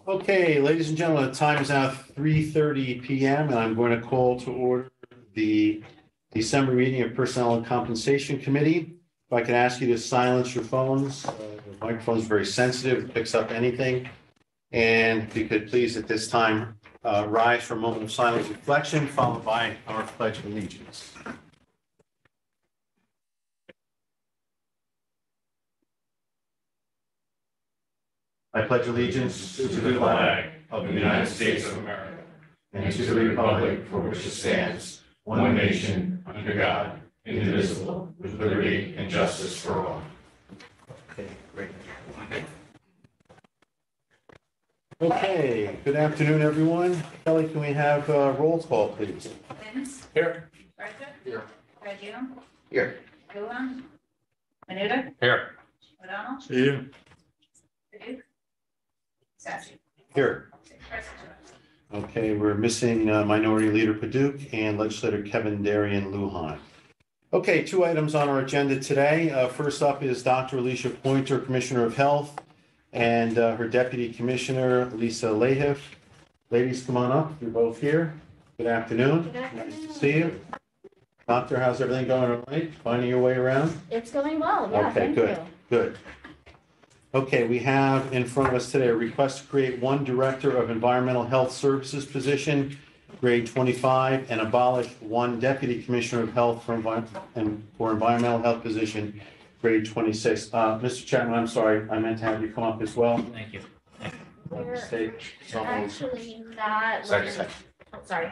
Okay, ladies and gentlemen, the time is now 3:30 p.m. and I'm going to call to order the December meeting of Personnel and Compensation Committee. If I could ask you to silence your phones, the microphone is very sensitive, picks up anything. And if you could please at this time rise for a moment of silent reflection, followed by our Pledge of Allegiance. I pledge allegiance to the flag of the United States of America and to the republic for which it stands, one nation, under God, indivisible, with liberty and justice for all. Okay, great. Okay, good afternoon, everyone. Kelly, can we have a roll call, please? Vince? Here. Bertha? Here. Fagiano? Here. Luan? Menuda? Here. O'Donnell? Here. Paduk? Sassy? Here. Okay, we're missing Minority Leader Paduk and Legislator Kevin Darian Lujan. Okay, two items on our agenda today. First up is Dr. Alicia Pointer, Commissioner of Health, and her Deputy Commissioner, Lisa Lahiff. Ladies, come on up. You're both here. Good afternoon. Good afternoon. Nice to see you. Doctor, how's everything going all right? Finding your way around? It's going well, yeah, Okay, thank good. you. Good. Okay, we have in front of us today a request to create one Director of Environmental Health Services position, grade 25, and abolish one Deputy Commissioner of Health for Environmental Health position, grade 26. Mr. Chapman, I'm sorry, I meant to have you come up as well. Thank you. We're Mistake. actually not. Second. Oh, sorry.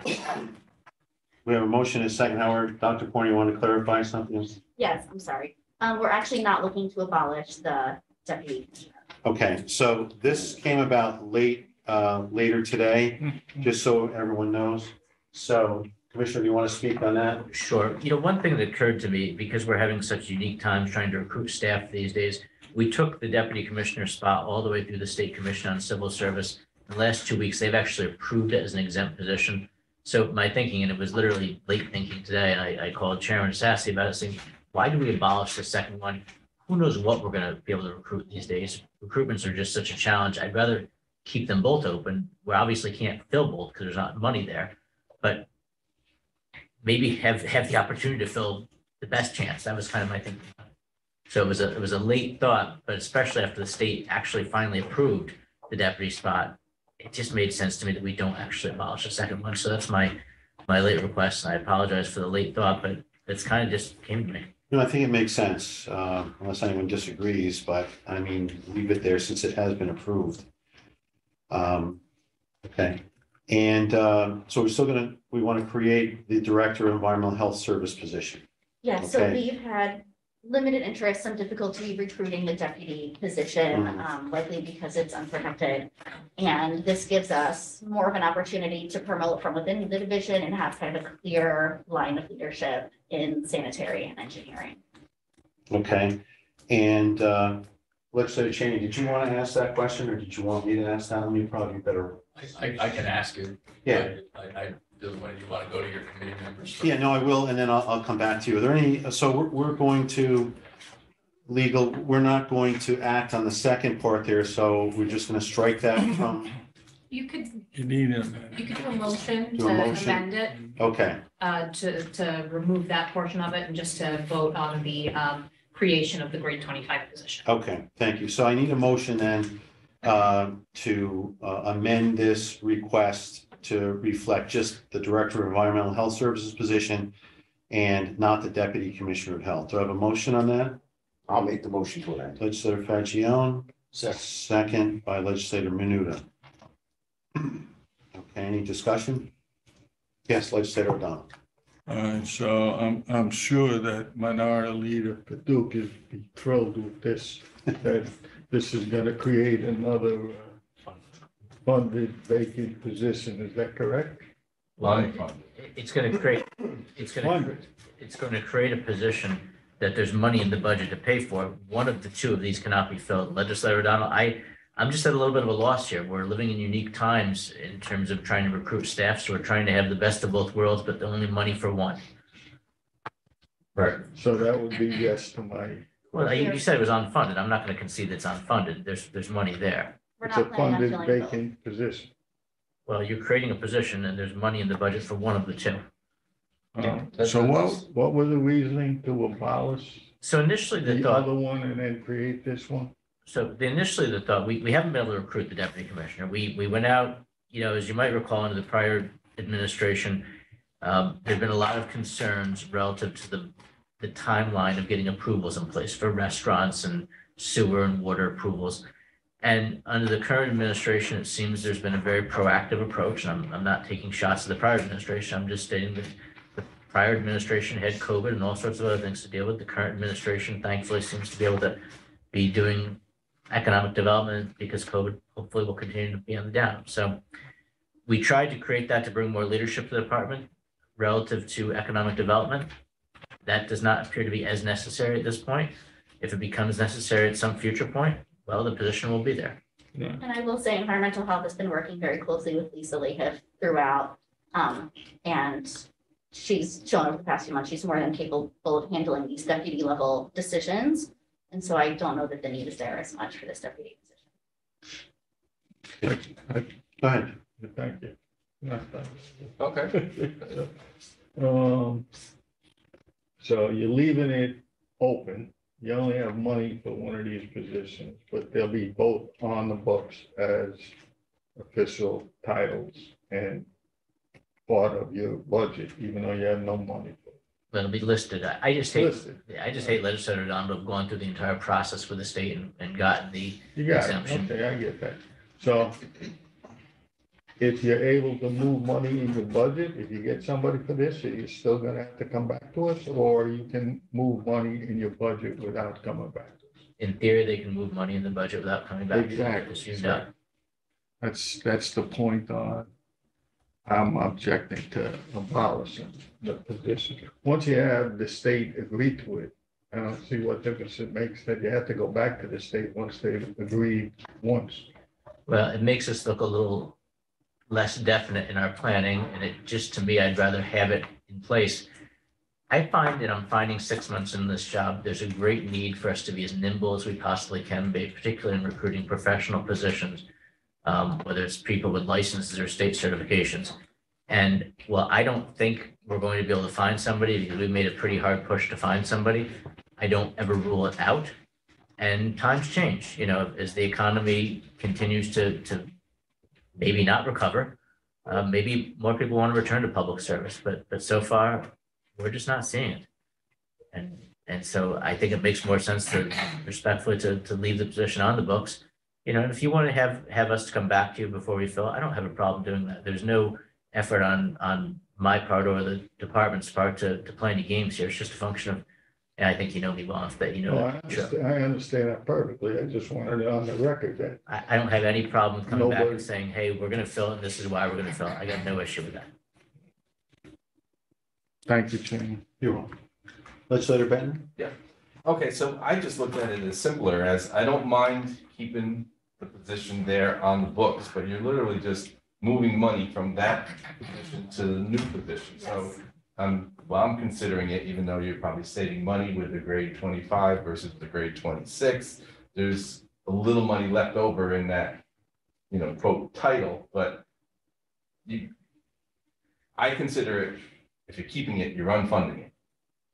We have a motion and a second. Howard, Dr. Pointer, you want to clarify something? Yes, I'm sorry. We're actually not looking to abolish the deputy commissioner. Okay, so this came about later today, just so everyone knows. So, Commissioner, do you want to speak on that? Sure. One thing that occurred to me, because we're having such unique times trying to recruit staff these days, we took the deputy commissioner spot all the way through the State Commission on Civil Service. In the last 2 weeks, they've actually approved it as an exempt position. So my thinking, and it was literally late thinking today, and I called Chairman Sassy about it, saying, why do we abolish the second one? Who knows what we're going to be able to recruit these days? Recruitments are just such a challenge. I'd rather keep them both open. We obviously can't fill both because there's not money there, but maybe have the opportunity to fill the best chance. That was kind of my thinking. So it was a late thought, but especially after the state actually finally approved the deputy spot, it just made sense to me that we don't actually abolish the second one. So that's my late request. And I apologize for the late thought, but it's kind of just came to me. No, I think it makes sense, unless anyone disagrees, but I mean, leave it there since it has been approved. Okay, and so we want to create the Director of Environmental Health Service position. Yeah, so Okay. we've had limited interest, some difficulty recruiting the deputy position, likely because it's unprotected. And this gives us more of an opportunity to promote from within the division and have kind of a clear line of leadership in sanitary and engineering. Okay, and Legislator Cheney, did you want to ask that question or did you want me to ask that? Let me probably better. I can ask you. Yeah. I do, when you want to go to your committee members. first. Yeah, no, I will, and then I'll come back to you. Are there any, so we're going to we're not going to act on the second part there, so we're just going to strike that from, You could You need a. do a motion Do a to motion. amend it, okay, to remove that portion of it and just to vote on the creation of the grade 25 position. okay, thank you. So I need a motion then to amend this request to reflect just the Director of Environmental Health Services position and not the Deputy Commissioner of Health. Do I have a motion on that? I'll make the motion for that. Legislator Fagione, Second. second by Legislator Menuda. Okay, any discussion? Yes, Legislator O'Donnell. All right, so I'm sure that Minority Leader Paduk is be thrilled with this, that this is gonna create another funded vacant position, is that correct? It's going to create a position that there's money in the budget to pay for. One of the two of these cannot be filled. Legislator O'Donnell, I'm just at a little bit of a loss here. We're living in unique times in terms of trying to recruit staff. So we're trying to have the best of both worlds, but the only money for one. Right. So that would be yes to my, Well, you said it was unfunded. I'm not going to concede it's unfunded. There's money there. We're It's a not planning on funded filling both. vacant position. Well, you're creating a position and there's money in the budget for one of the two. So what was the reasoning to abolish So initially the the thought, other one and then create this one? initially the thought, we haven't been able to recruit the deputy commissioner. We went out, as you might recall, under the prior administration, there'd been a lot of concerns relative to the timeline of getting approvals in place for restaurants and sewer and water approvals. And under the current administration, it seems there's been a very proactive approach, and I'm not taking shots at the prior administration. I'm just stating that the prior administration had COVID and all sorts of other things to deal with. The current administration thankfully seems to be able to be doing economic development because COVID hopefully will continue to be on the down. So we tried to create that to bring more leadership to the department relative to economic development. That does not appear to be as necessary at this point. If it becomes necessary at some future point, well, the position will be there. Yeah. And I will say environmental health has been working very closely with Lisa Lahiff throughout. And she's shown over the past few months, she's more than capable of handling these deputy level decisions. And so I don't know that the need is there as much for this deputy position. Go ahead. Thank you. No, thank you. Okay. So you're leaving it open. You only have money for one of these positions, but they'll be both on the books as official titles and part of your budget, even though you have no money for it. It'll be listed. I just hate, Listed. I just hate legislators on to have gone through the entire process with the state and gotten the You got it. exemption. Okay, I get that. So if you're able to move money in your budget, if you get somebody for this, are you still gonna have to come back to us? Or you can move money in your budget without coming back to us? In theory, they can move money in the budget without coming back. Exactly. As you know. That's the point on, I'm objecting to abolishing the position. Once you have the state agree to it, I don't see what difference it makes that you have to go back to the state once they've agreed once. Well, it makes us look a little less definite in our planning, and it just, to me, I'd rather have it in place. I find that I'm finding 6 months in this job, there's a great need for us to be as nimble as we possibly can be, particularly in recruiting professional positions, whether it's people with licenses or state certifications. And while I don't think we're going to be able to find somebody, because we've made a pretty hard push to find somebody, I don't ever rule it out. And times change, as the economy continues to maybe not recover. Maybe more people want to return to public service, but so far, we're just not seeing it. And so I think it makes more sense to respectfully to leave the position on the books. And if you want to have us come back to you before we fill, I don't have a problem doing that. There's no effort on my part or the department's part to play any games here. It's just a function of, and I think you know me well enough that you know. I understand that perfectly. I just wanted it on the record that I don't have any problem with coming back Nobody- and saying, hey, we're gonna fill it, and this is why we're gonna fill it. I got no issue with that. Thank you, Chairman. You're welcome. Legislator Benton? Okay, so I just looked at it as simpler as I don't mind keeping the position there on the books, but you're literally just moving money from that position to the new position. So I'm considering it, even though you're probably saving money with the grade 25 versus the grade 26, there's a little money left over in that, quote, title, but I consider it, if you're keeping it, you're unfunding it.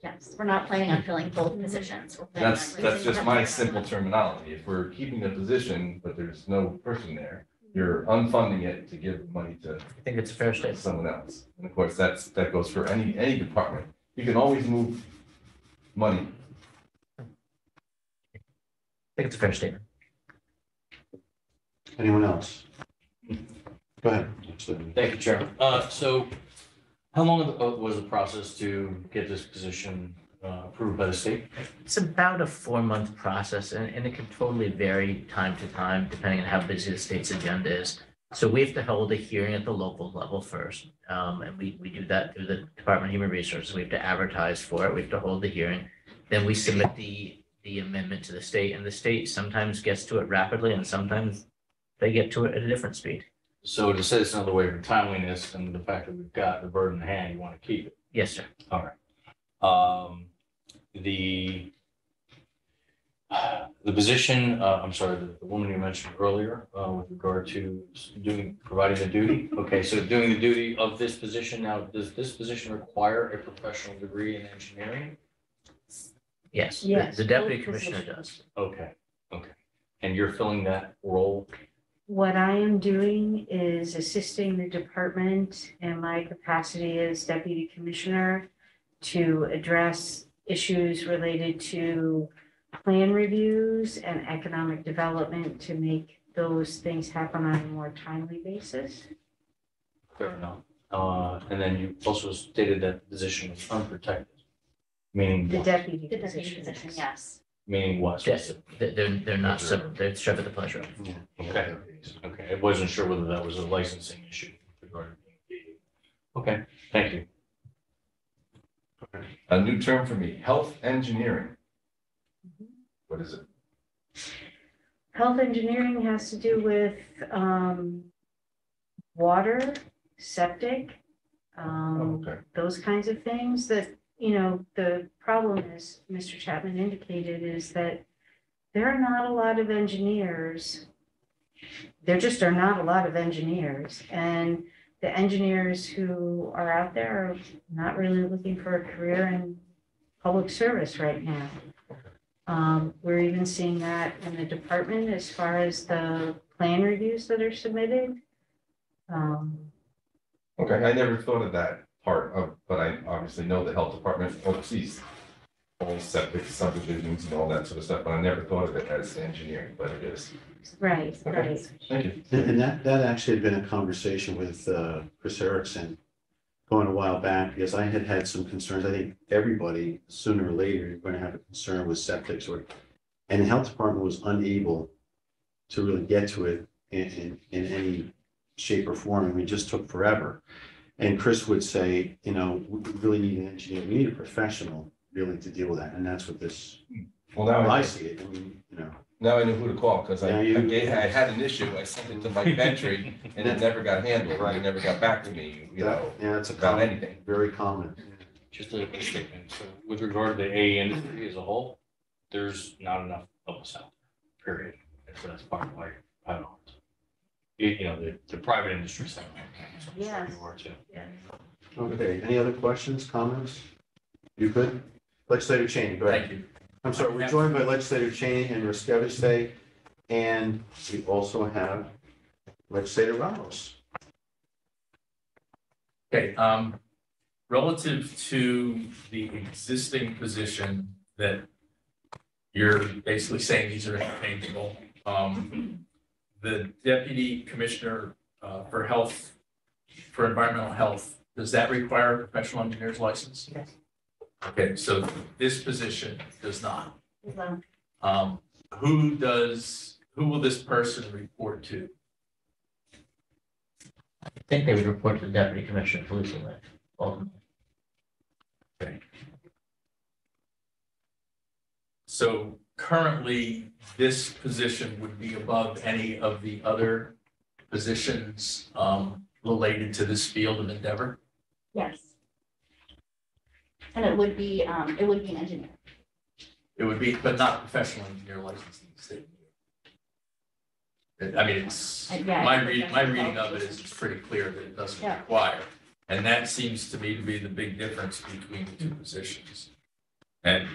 Yes, we're not planning on filling both positions. We're planning on That's raising just them my to- simple terminology. If we're keeping the position, but there's no person there, you're unfunding it to give money to I think it's a fair statement. someone else. And of course, that goes for any department. You can always move money. I think it's a fair statement. Anyone else? Go ahead. Legislator. Thank you, Chairman. So how long was the process to get this position approved by the state? It's about a 4-month process, and it can totally vary time to time, depending on how busy the state's agenda is. So we have to hold a hearing at the local level first, and we do that through the Department of Human Resources. We have to advertise for it. We have to hold the hearing. Then we submit the amendment to the state, and the state sometimes gets to it rapidly, and sometimes they get to it at a different speed. So to say this another way, for timeliness and the fact that we've got the bird in hand, you want to keep it. Yes, sir. All right. The position, I'm sorry, the woman you mentioned earlier, with regard to providing the duty. Okay, so doing the duty of this position, now, does this position require a professional degree in engineering? Yes, Yes, the deputy both commissioner positions. does. Okay, okay. And you're filling that role? What I am doing is assisting the department in my capacity as deputy commissioner to address issues related to plan reviews and economic development to make those things happen on a more timely basis. Fair enough. And then you also stated that the position was unprotected, meaning The what? deputy The deputy position. position, yes. Meaning what? Yes, they're not, they're served at the pleasure of. Okay, okay. I wasn't sure whether that was a licensing issue regarding. Okay, thank you. A new term for me, health engineering. What is it? Health engineering has to do with water, septic, Okay. those kinds of things that, you know, the problem is, Mr. Chapman indicated, is that there are not a lot of engineers. There just are not a lot of engineers, and the engineers who are out there are not really looking for a career in public service right now. We're even seeing that in the department as far as the plan reviews that are submitted. Okay, I never thought of that part of, but I obviously know the health department oversees all septic subdivisions and all that sort of stuff, but I never thought of it as engineering, but it is. Right, Okay. right. Thank you. And that actually had been a conversation with Chris Erickson going a while back, because I had had some concerns. I think everybody, sooner or later, you're going to have a concern with septics, and the health department was unable to really get to it in any shape or form, and we just took forever. And Chris would say, you know, we really need an engineer, we need a professional really to deal with that, and that's what this, Well, now I I, see it, I mean, you know. now I know who to call, because Yeah, I had an issue, I sent it to Mike Ventry, and it never got handled, right, it never got back to me, you know, Yeah, it's a about common, anything. very common. Just a statement. So with regard to the AE industry as a whole, there's not enough of us out there, period. And so that's part of why I don't. You know, the private industry side. Yes. You are too. Yeah. Okay, any other questions, comments? You good? Legislator Cheney, go ahead. Thank you. I'm sorry, we're joined by Legislator Cheney and Riskevich, and we also have Legislator Ramos. Okay, relative to the existing position that you're basically saying these are interchangeable, the deputy commissioner for health, for environmental health, does that require a professional engineer's license? Yes. Okay, so this position does not. Well, Who will this person report to? I think they would report to the deputy commissioner of police ultimately. So currently, this position would be above any of the other positions related to this field of endeavor? yes. And it would be an engineer. It would be, but not professional engineer licensed in the state. I mean, it's, Yeah, my reading of it is it's pretty clear that it doesn't Yeah. require. And that seems to me to be the big difference between the two positions. And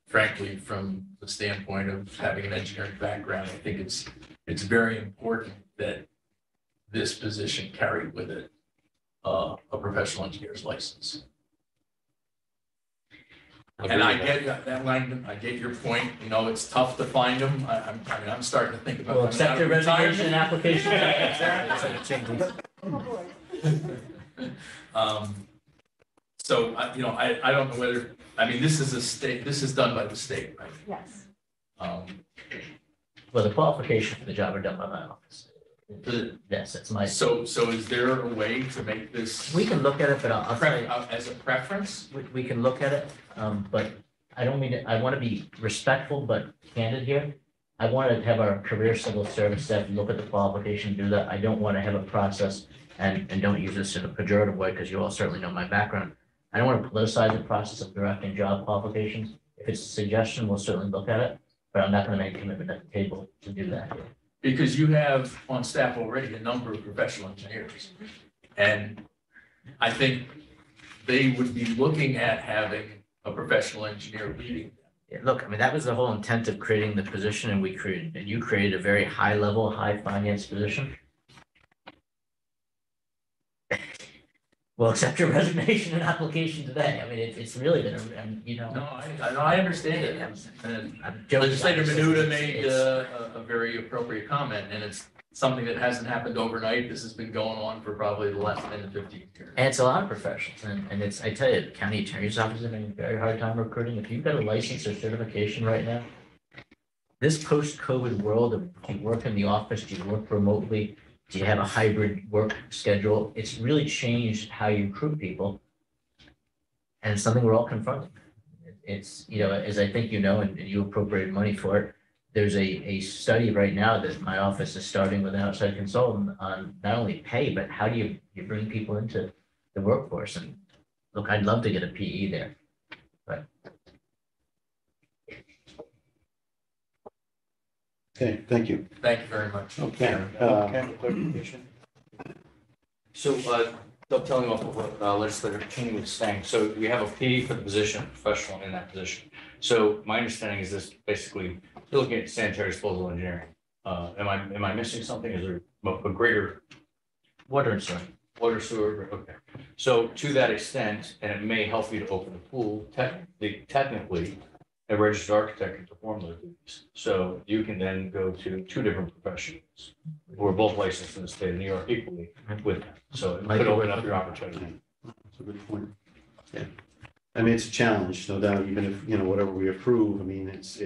frankly, from the standpoint of having an engineering background, I think it's very important that this position carry with it a professional engineer's license. And I get that, Langdon, I get your point, you know, it's tough to find them, I mean, I'm starting to think about. Well, coming out accept of your retirement. resignation application. So, you know, I don't know whether, I mean, this is done by the state, right? Yes. Well, the qualifications for the job are done by my office. Yes, that's my, So is there a way to make this we can look at it, but I'll tell you, as a preference? we can look at it, but I don't mean to, I want to be respectful but candid here. I want to have our career civil service staff look at the qualification, do that. I don't want to have a process, and don't use this in a pejorative way, because you all certainly know my background. I don't want to politicize the process of directing job qualifications. If it's a suggestion, we'll certainly look at it. but I'm not gonna make a commitment at the table to do that. Because you have on staff already a number of professional engineers. And I think they would be looking at having a professional engineer leading them. Yeah, look, I mean, that was the whole intent of creating the position, and you created a very high level, high finance position. Well, accept your resignation and application today. I mean, it's really been, you know. No, I understand it. And I'm joking. Legislator Menuda made It's- a very appropriate comment, and it's something that hasn't happened overnight. This has been going on for probably the last 10 to 15 years. And it's a lot of professionals, and it's, I tell you, the county attorney's office is having a very hard time recruiting. If you've got a license or certification right now, this post-COVID world of do you work in the office, do you work remotely, do you have a hybrid work schedule? It's really changed how you recruit people. And it's something we're all confronting. It's, you know, as I think you know, and you appropriated money for it, there's a study right now that my office is starting with an outside consultant on not only pay, but how do you bring people into the workforce? And look, I'd love to get a PE there, but Okay, thank you. Thank you very much. Okay, clarification. So, dovetailing off of what legislator Cheney was saying, so we have a PE for the position, professional in that position. So my understanding is this basically, you're looking at sanitary disposal engineering. Am I missing something? Is there a greater water and sewer. water sewer? Okay. So to that extent, and it may help you to open the pool, technically, a registered architect can perform those duties. So you can then go to two different professionals who are both licensed in the state of New York equally with them. So it could open up your opportunity. That's a good point. Yeah. I mean, it's a challenge, no doubt, even if, you know, whatever we approve, I mean, it's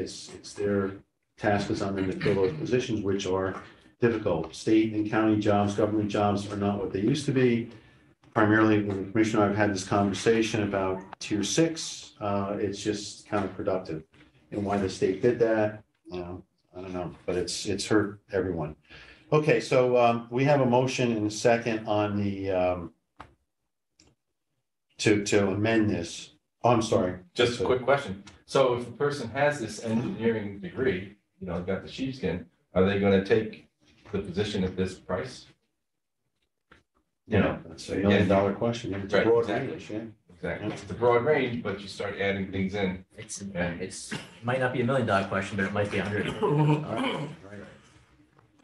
their task is on them to fill those positions, which are difficult. State and county jobs, government jobs are not what they used to be. Primarily, when the commissioner and I have had this conversation about tier 6, it's just counterproductive. And why the state did that, you know, I don't know, but it's hurt everyone. Okay, so we have a motion and a second on the to amend this. Oh, I'm sorry. Just a quick question. So if a person has this engineering degree, you know, got the sheepskin, are they gonna take the position at this price? You know, that's $1 million question. It's a Right, broad exactly. range, yeah. Exactly. It's a broad range, but you start adding things in. It's it might not be $1 million question, but it might be 100.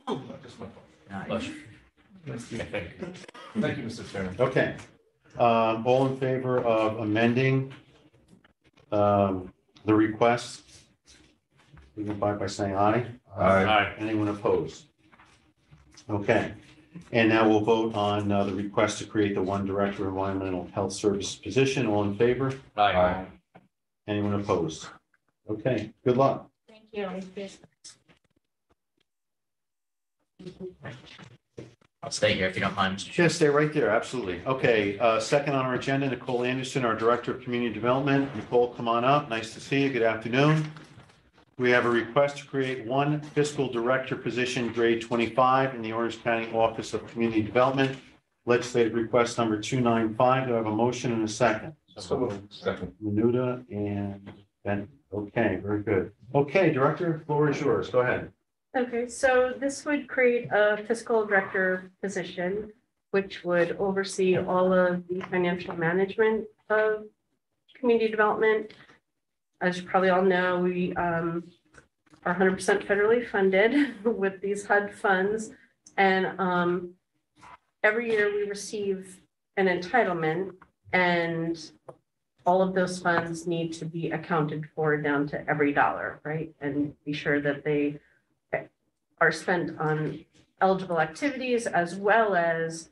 Right. Just my thought. Nice. Thank you, Mr. Chairman. Okay. All in favor of amending the request? Signify by saying aye. Anyone opposed? Okay. And now we'll vote on the request to create the one director of environmental health services position. All in favor? Aye. Anyone opposed? Okay, good luck. Thank you. I'll stay here if you don't mind, Mr. Chair. Just stay right there, absolutely. Okay, second on our agenda, Nicole Anderson, our Director of Community Development. Nicole, come on up. Nice to see you. Good afternoon. We have a request to create one fiscal director position, grade 25, in the Orange County Office of Community Development. Legislative request number 295. Do I have a motion and a second? Second. Menuda and Ben. Okay, very good. Okay, Director, floor is yours. Go ahead. Okay, so this would create a fiscal director position, which would oversee all of the financial management of community development. As you probably all know, we are 100% federally funded with these HUD funds. And every year we receive an entitlement, and all of those funds need to be accounted for down to every dollar, right? And be sure that they are spent on eligible activities, as well as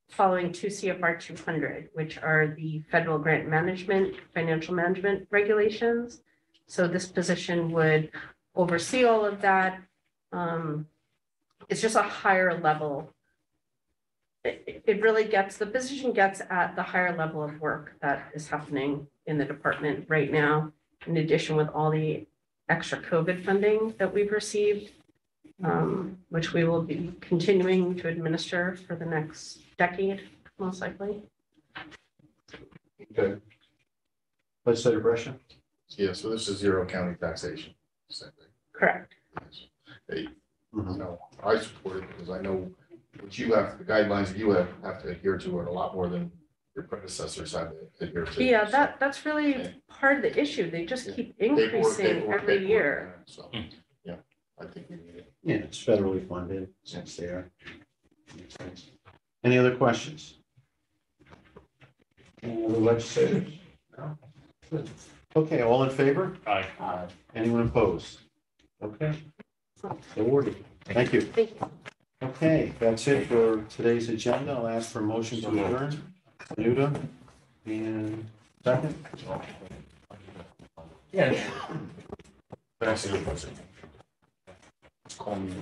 following 2 CFR 200, which are the federal grant management, financial management regulations. So this position would oversee all of that. It's just a higher level. It really gets, the position gets at the higher level of work that is happening in the department right now, in addition with all the extra COVID funding that we've received, which we will be continuing to administer for the next decade, most likely. Okay. Legislator Brescia? Yeah, so this is zero county taxation, essentially. Correct. You Mhm. know, I support it because I know what you have, the guidelines that you have to adhere to are a lot more than your predecessors have to adhere to. Yeah, that's really part of the issue. They just keep increasing every year. So, yeah, I think we need it. Yeah, it's federally funded, since there. Makes sense. Any other questions? Any other legislators? No? Good. Okay, all in favor? Aye. Anyone opposed? Okay. So ordered. Thank you. Thank you. Okay, that's it for today's agenda. I'll ask for a motion to adjourn. Nuda, and second? Yeah. Thanks, everybody. Call me.